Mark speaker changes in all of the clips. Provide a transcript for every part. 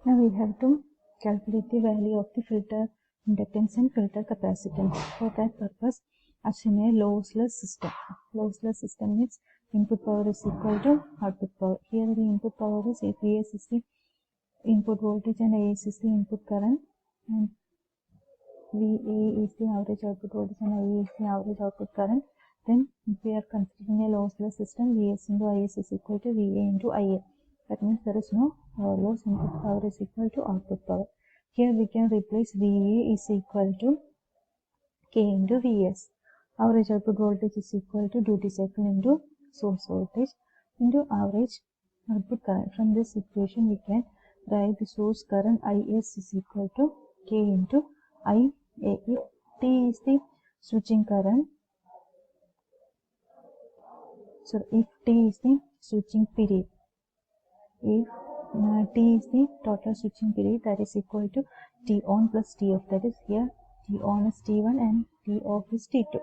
Speaker 1: Now we have to calculate the value of the filter inductance and filter capacitance. For that purpose, assume a lossless system. Lossless system means input power is equal to output power. Here the input power is Vs is the input voltage and Is is the input current, and Va is the average output voltage and I is the average output current. Then if we are considering a lossless system, Vs into Is is equal to Va into Ia. That means there is no power loss. Input power is equal to output power. Here we can replace Va is equal to K into Vs. Average output voltage is equal to duty cycle into source voltage into average output current. From this equation we can write the source current Is is equal to K into Ia. If T is the switching current, so if T is the switching period, if T is the total switching period, that is equal to T on plus T off. That is here T on is T1 and T off is T2.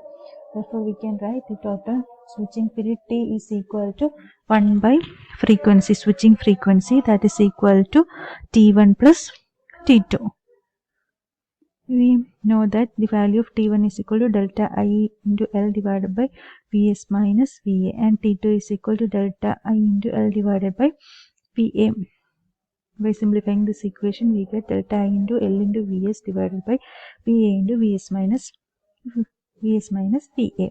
Speaker 1: Therefore we can write the total switching period T is equal to 1 by frequency, switching frequency, that is equal to T1 plus T2. We know that the value of T1 is equal to delta I into L divided by Vs minus Va, and T2 is equal to delta I into L divided by Va. By simplifying this equation, we get delta I into L into Vs divided by Va into Vs minus Va.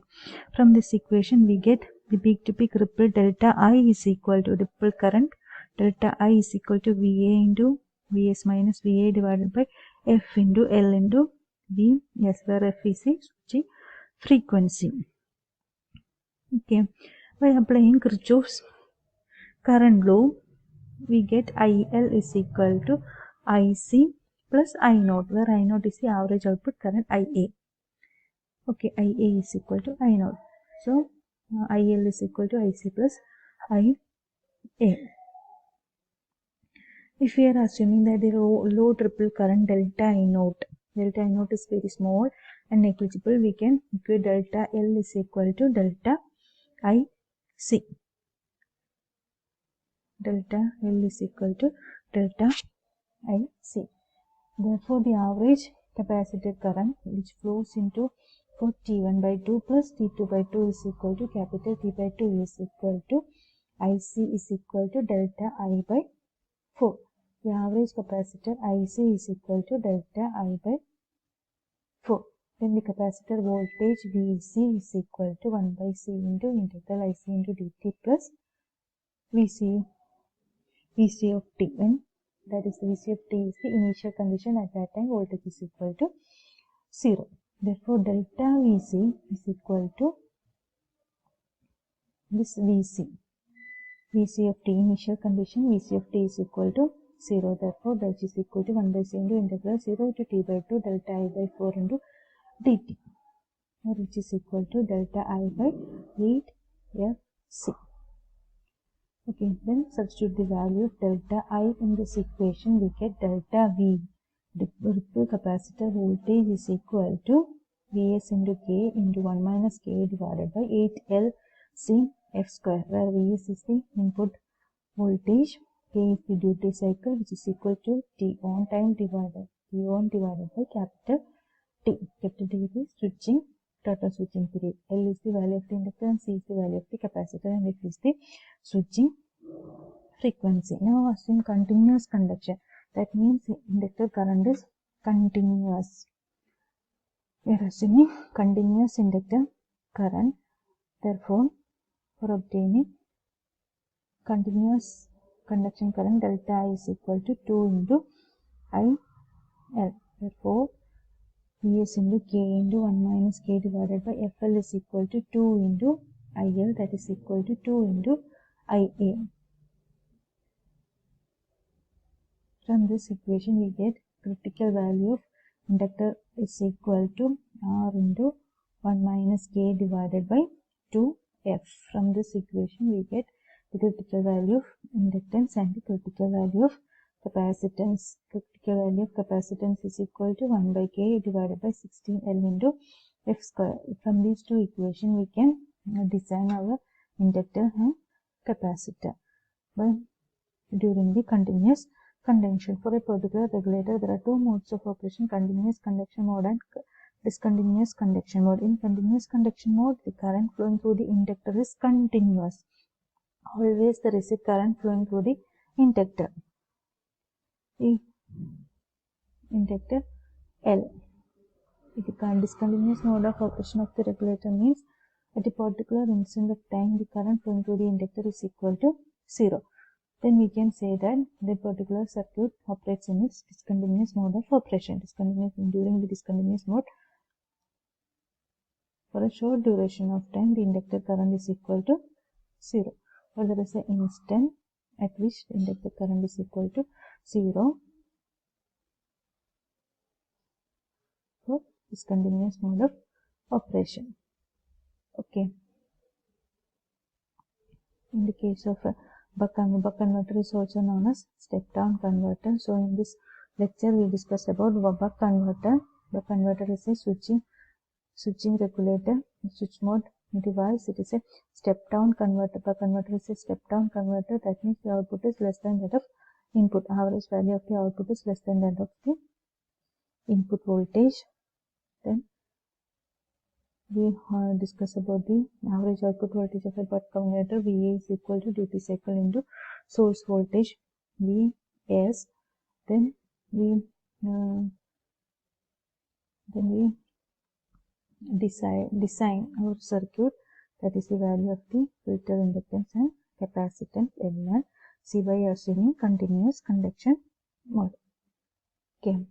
Speaker 1: From this equation, we get the peak-to-peak ripple delta I is equal to ripple current delta I is equal to Va into Vs minus Va divided by F into L into Vs, where F is the switching frequency. Okay, by applying Kirchhoff's current law, we get IL is equal to IC plus I naught, where I naught is the average output current IA. Okay, IA is equal to I naught. So, IL is equal to IC plus IA. If we are assuming that the low triple current delta I naught is very small and negligible, we can equate delta L is equal to delta IC. Delta L is equal to delta IC. Therefore, the average capacitor current which flows into for T1 by 2 plus T2 by 2 is equal to capital T by 2 is equal to IC is equal to delta I by 4. The average capacitor IC is equal to delta I by 4. Then the capacitor voltage VC is equal to 1 by C into integral IC into dt plus VC of T. When that is the VC of T is the initial condition, at that time voltage is equal to 0. Therefore, delta VC is equal to this VC of T initial condition, VC of T is equal to 0. Therefore, that is equal to 1 by C into integral 0 to T by 2 delta I by 4 into dt, which is equal to delta I by 8 FC. Okay, then substitute the value of delta I in this equation, we get delta V. The ripple capacitor voltage is equal to Vs into K into 1 minus K divided by 8LC F square, where Vs is the input voltage, K is the duty cycle, which is equal to T on time divided by capital T. Capital T is the switching, total switching period. L is the value of the inductor and C is the value of the capacitor, and F is the switching frequency. Now assume continuous conduction. That means the inductor current is continuous. We are assuming continuous inductor current. Therefore, for obtaining continuous conduction current, delta I is equal to 2 into IL. Therefore, Vs into K into 1 minus K divided by FL is equal to 2 into IL, that is equal to 2 into IA. From this equation, we get critical value of inductor is equal to R into 1 minus K divided by 2F. From this equation, we get the critical value of inductance and the critical value of capacitance. Critical value of capacitance is equal to 1 by K divided by 16L into F square. From these two equations, we can design our inductor and capacitor during the continuous conduction. For a particular regulator, there are two modes of operation: continuous conduction mode and discontinuous conduction mode. In continuous conduction mode, the current flowing through the inductor is continuous. Always there is a current flowing through the inductor. The inductor L. The discontinuous mode of operation of the regulator means at a particular instant of time, the current flowing through the inductor is equal to 0. Then we can say that the particular circuit operates in its discontinuous mode of operation. During the discontinuous mode, for a short duration of time, the inductor current is equal to 0. Or there is an instant at which the inductor current is equal to 0 for discontinuous mode of operation. Okay. In the case of a buck converter is also known as step-down converter. So in this lecture we discussed about buck converter. Buck converter is a switching regulator, switch mode device. It is a step-down converter. Buck converter is a step-down converter. That means the output is less than that of input. Average value of the output is less than that of the input voltage. Then we discuss about the average output voltage of a buck converter. VA is equal to duty cycle into source voltage Vs. Then we design our circuit, that is the value of the filter inductance and capacitance L and C by assuming continuous conduction mode. Okay.